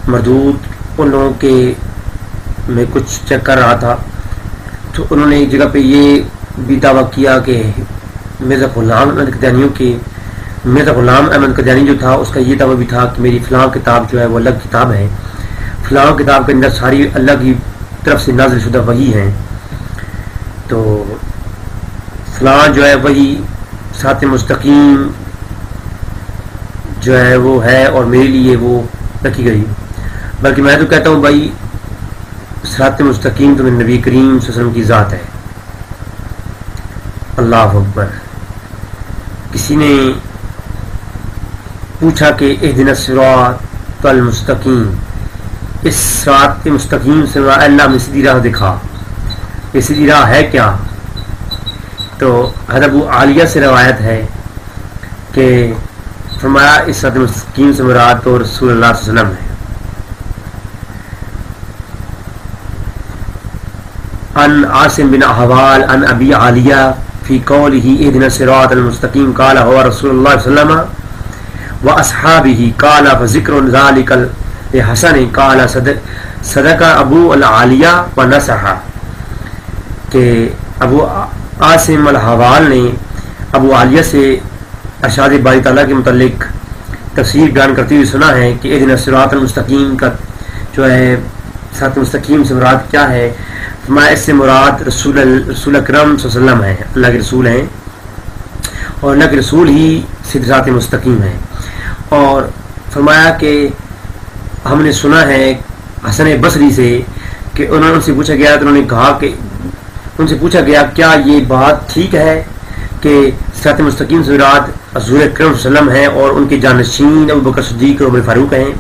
مردود ان لوگوں کے میں کچھ چیک کر رہا تھا تو انہوں نے ایک جگہ پہ یہ بھی دعویٰ کیا کہ مرزا غلام احمد قادیانی کی مرزا غلام احمد قادیانی جو تھا اس کا یہ دعویٰ بھی تھا کہ میری فلاں کتاب جو ہے وہ الگ کتاب ہے، فلاں کتاب کے اندر ساری اللہ کی طرف سے نازل شدہ وحی ہیں، تو فلاں جو ہے وہی صراط مستقیم جو ہے وہ ہے اور میرے لیے وہ رکھی گئی۔ بلکہ میں تو کہتا ہوں بھائی صراط مستقیم تو میرے نبی کریم صلی اللہ علیہ وسلم کی ذات ہے۔ اللہ اکبر۔ کسی نے پوچھا کہ اہدنا الصراط المستقیم، اس صراط مستقیم سے اللہ ہمیں سیدھی راہ دکھا، یہ سیدھی راہ ہے کیا؟ تو حضرت ابو عالیہ سے روایت ہے کہ فرمایا اس صراط مستقیم سے مراد تو رسول اللہ صلی اللہ علیہ وسلم ہے۔ ان عاصم بن احوال ان ابی عالیہ فی قولہ اہدنا الصراط المستقیم قال هو رسول اللہ صلی اللہ علیہ وسلم واصحابہ قال فذکر ذلک حسن قال صدق ابو العالیہ ونصح، کہ ابو عاصم الحوال نے ابو عالیہ سے ارشاد باری تعالیٰ کے متعلق تفسیر بیان کرتے ہوئے سنا ہے کہ اہدنا الصراط المستقیم کا جو ہے صراط مستقیم سے مراد کیا ہے؟ فرمایا اس سے مراد رسول اکرم صلی اللہ علیہ وسلم ہے، اللہ کے رسول ہیں اور اللہ کے رسول ہی صراط مستقیم ہے۔ اور فرمایا کہ ہم نے سنا ہے حسن بصری سے کہ انہوں سے پوچھا گیا تو انہوں نے کہا کہ ان سے پوچھا گیا کیا یہ بات ٹھیک ہے کہ صراط مستقیم سے مراد حضور اکرم صلی اللہ علیہ وسلم ہیں اور ان کے جانشین ابو بکر صدیق اور عمر فاروق ہیں؟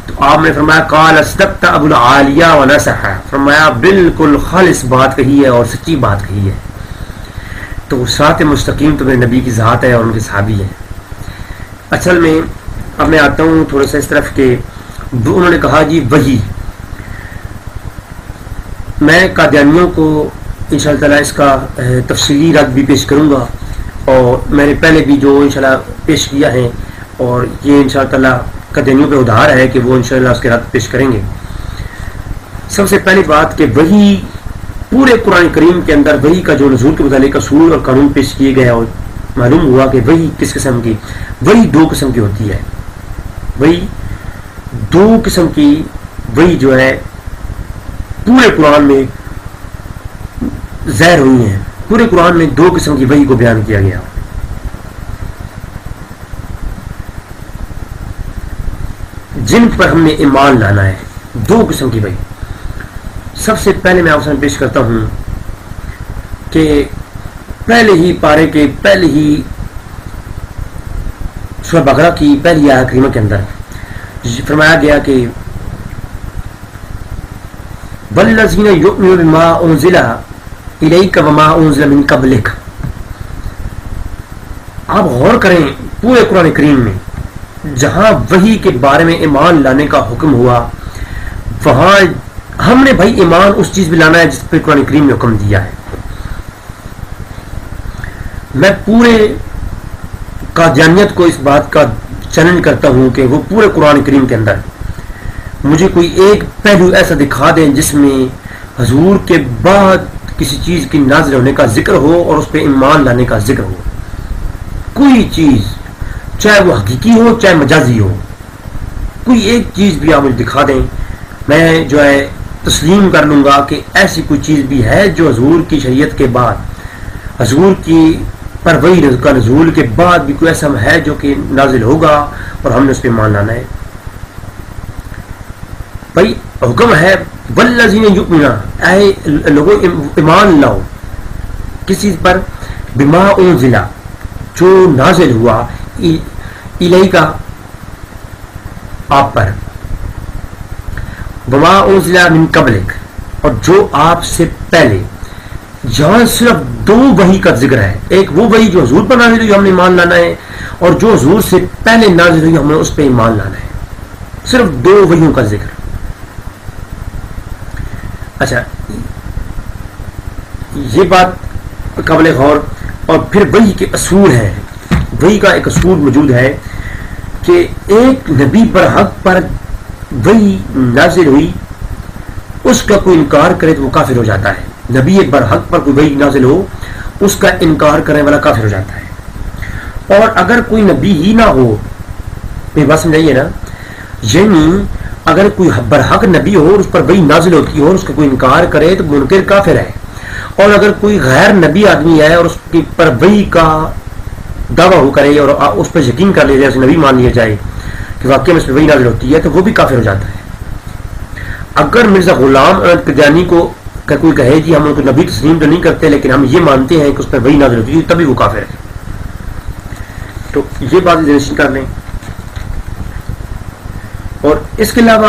تو آپ نے فرمایا قال صدقت ابو العالیہ ونصح، فرمایا بالکل خالص بات کہی ہے اور سچی بات کہی ہے۔ تو صراط مستقیم تو میرے نبی کی ذات ہے اور ان کے صحابی ہیں۔ اصل میں اب میں آتا ہوں تھوڑا سا اس طرف کہ انہوں نے کہا جی وحی، میں قادیانیوں کو انشاءاللہ تعالیٰ اس کا تفصیلی رد بھی پیش کروں گا، اور میں نے پہلے بھی جو انشاءاللہ پیش کیا ہے، اور یہ انشاءاللہ تعالیٰ قادیانیوں پہ ادھار ہے کہ وہ انشاءاللہ اس کے رد پیش کریں گے۔ سب سے پہلی بات کہ وحی پورے قرآن کریم کے اندر وحی کا جو نزول کے متعلق اصول اور قانون پیش کیے گئے اور معلوم ہوا کہ وحی کس قسم کی، وحی دو قسم کی ہوتی ہے۔ وحی دو قسم کی وحی جو ہے پورے قرآن میں ظاہر ہوئی ہیں، پورے قرآن میں دو قسم کی وحی کو بیان کیا گیا۔ جن پر ہم نے ایمان لانا ہے، دو قسم کی وحی۔ سب سے پہلے میں آپ سے پیش کرتا ہوں کہ پہلے ہی پارے کے پہلے ہی سورہ بقرہ کی پہلی آیت کریمہ کے اندر فرمایا گیا کہ والذین یؤمنون بما انزل الیک وما انزل من قبلک۔ آپ غور کریں پورے قرآن کریم میں جہاں وحی کے بارے میں ایمان لانے کا حکم ہوا، وہاں ہم نے بھائی ایمان اس چیز پہ لانا ہے جس پہ قرآن کریم نے حکم دیا ہے۔ میں پورے قادیانیت کو اس بات کا چیلنج کرتا ہوں کہ وہ پورے قرآن کریم کے اندر مجھے کوئی ایک پہلو ایسا دکھا دیں جس میں حضور کے بعد کسی چیز کی نازل ہونے کا ذکر ہو اور اس پہ ایمان لانے کا ذکر ہو۔ کوئی چیز چاہے وہ حقیقی ہو چاہے مجازی ہو، کوئی ایک چیز بھی آپ مجھے دکھا دیں، میں جو ہے تسلیم کر لوں گا کہ ایسی کوئی چیز بھی ہے جو حضور کی شریعت کے بعد، حضور کی پر وحی کا نزول کے بعد بھی کوئی ایسا ہے جو کہ نازل ہوگا اور ہم نے اس پہ ایمان لانا ہے۔ بھائی حکم ہے والذین یؤمنون، اے لوگوں ایمان لاؤ کس چیز پر؟ بما انزل، جو نازل ہوا، الیک آپ پر، وما انزل من قبلک، اور جو آپ سے پہلے۔ یہاں صرف دو وحی کا ذکر ہے، ایک وہ وحی جو حضور پر نازل ہوئی ہم نے ایمان لانا ہے، اور جو حضور سے پہلے نازل ہوئی ہم نے اس پہ ایمان لانا ہے۔ صرف دو وحیوں کا ذکر۔ اچھا یہ بات قابل غور، اور پھر وحی کے اصول ہیں۔ وحی کا ایک اصول موجود ہے کہ ایک نبی پر حق پر وہی نازل ہوئی اس کا کوئی انکار کرے تو وہ کافر ہو جاتا ہے. نبی برحق پر کوئی وحی نازل ہو اس کا انکار کرنے والا کافر ہو جاتا ہے. اور اگر کوئی نبی ہی نہ ہو، میری بات سمجھائیے نا، یعنی اگر کوئی برحق نبی ہو اور اس پر وحی نازل ہوتی ہو اور اس کا کوئی انکار کرے تو منکر کافر ہے. اور اگر کوئی غیر نبی آدمی ہے اور اس کی پر وحی کا دعویٰ ہو کرے اور اس پر یقین کر لیا جائے، اسے نبی مان لیا جائے کہ واقعی میں اس پہ وحی نازل ہوتی ہے، تو وہ بھی کافر ہو جاتا ہے. اگر مرزا غلام احمد قادیانی کو کوئی کہے کہ ہم ان کو نبی تسلیم تو نہیں کرتے لیکن ہم یہ مانتے ہیں کہ اس پر وحی نازل ہوتی ہے، تبھی وہ کافر ہے. تو یہ بات ذہن کر لیں. اور اس کے علاوہ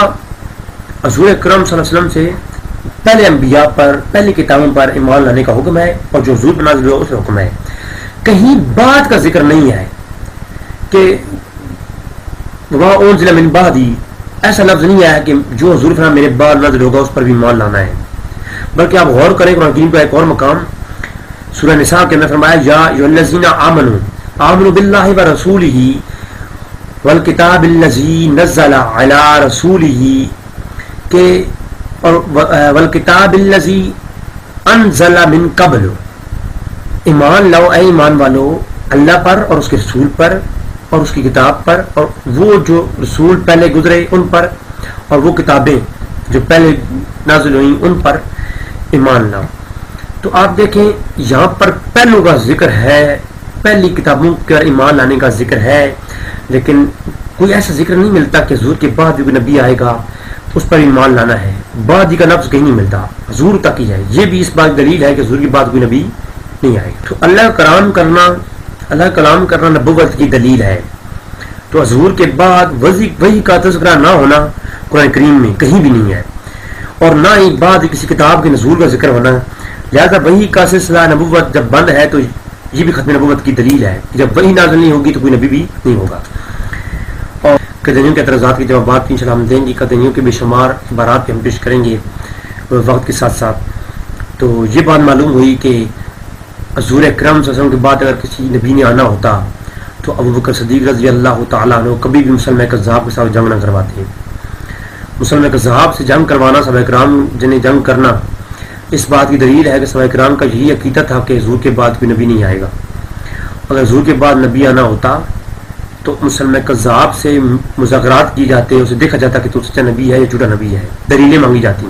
حضور اکرم صلی اللہ علیہ وسلم سے پہلے انبیاء پر، پہلی کتابوں پر ایمان لانے کا حکم ہے، اور جو حضور پر نازل ہوا اس کا حکم ہے. کہیں بعد کا ذکر نہیں ہے کہ وما انزل من بعدی، ایسا لفظ نہیں آیا کہ جو حضور فرمایا میرے بعد نازل ہوگا اس پر بھی ایمان لانا ہے. بلکہ آپ غور کریں قرآن کریم کا ایک اور مقام سورہ نساء کے اندر فرمایا یا ایھا الذین آمنوا باللہ ورسولہ والکتاب الذی نزل علی رسولہ کہ اور والکتاب الذی انزل من قبل، ایمان لاؤ اے ایمان والو اللہ پر اور اس کے رسول پر اور اس کی کتاب پر، اور وہ جو رسول پہلے گزرے ان پر اور وہ کتابیں جو پہلے نازل ہوئیں ان پر ایمان لاؤ. تو آپ دیکھیں یہاں پر پہلوں کا ذکر ہے، پہلی کتابوں کا ایمان لانے کا ذکر ہے، لیکن کوئی ایسا ذکر نہیں ملتا کہ حضور کے بعد بھی کوئی نبی آئے گا اس پر ایمان لانا ہے. بعد کا لفظ کہیں نہیں ملتا، حضور تک ہی ہے. یہ بھی اس بات دلیل ہے کہ حضور کے بعد کوئی نبی نہیں آئے. تو اللہ کلام کرنا نبوت کی دلیل ہے. تو حضور کے بعد وحی کا تذکرہ نہ ہونا قرآن کریم میں کہیں بھی نہیں ہے، اور نہ ہی بعد کسی کتاب کے نزول کا ذکر ہونا. لہذا وحی کا سلسلہ نبوت جب بند ہے تو یہ بھی ختم نبوت کی دلیل ہے. جب وحی نازل نہیں ہوگی تو کوئی نبی بھی نہیں ہوگا. اور قادیانیوں کے اعتراضات کی جوابات انشاءاللہ ہم دیں گے. قادیانیوں کے بے شمار بارات ہم پیش کریں گے وقت کے ساتھ ساتھ. تو یہ بات معلوم ہوئی کہ حضور اکرم صلی اللہ علیہ وسلم کے بعد اگر کسی نبی نے آنا ہوتا تو ابوبکر صدیق رضی اللہ تعالیٰ عنہ کبھی بھی مسلمہ کذاب کے ساتھ جنگ نہ کرواتے. مسلمہ کذاب سے جنگ کروانا، صحابہ کرام جنہیں جنگ کرنا، اس بات کی دلیل ہے کہ صحابہ کرام کا یہی عقیدہ تھا کہ حضور کے بعد کوئی نبی نہیں آئے گا. اگر حضور کے بعد نبی آنا ہوتا تو مسلمہ کذاب سے مذاکرات کی جاتے، اسے دیکھا جاتا کہ تو سچا نبی ہے یا جھوٹا نبی ہے، دلیلیں مانگی جاتی.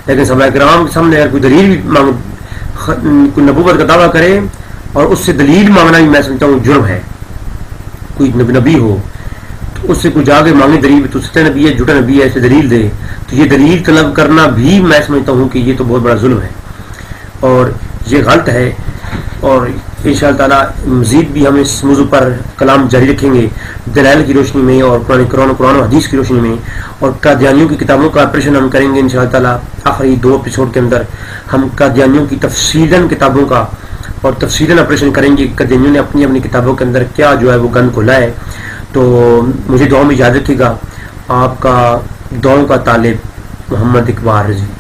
لیکن صحابہ کرام کے سامنے اگر کوئی دلیل بھی کوئی نبوت کا دعویٰ کرے اور اس سے دلیل مانگنا بھی میں سمجھتا ہوں جرم ہے. کوئی نبی ہو تو اس سے کوئی جا کے مانگے دلیل، تو سچا نبی ہے جھوٹا نبی ہے، اسے دلیل دے، تو یہ دلیل طلب کرنا بھی میں سمجھتا ہوں کہ یہ تو بہت بڑا ظلم ہے اور یہ غلط ہے. اور انشاءاللہ تعالیٰ مزید بھی ہم اس موضوع پر کلام جاری رکھیں گے دلائل کی روشنی میں اور قرآن و حدیث کی روشنی میں. اور قادیانیوں کی کتابوں کا آپریشن ہم کریں گے انشاءاللہ تعالیٰ. آخری 2 ایپیسوڈ کے اندر ہم قادیانیوں کی تفصیلاً کتابوں کا اور تفصیلاً آپریشن کریں گے. قادیانیوں نے اپنی کتابوں کے اندر کیا جو ہے وہ گند کھولا ہے. تو مجھے دعاؤں میں یاد رکھیے گا. آپ کا دعاؤں کا طالب محمد اقبال رضوی.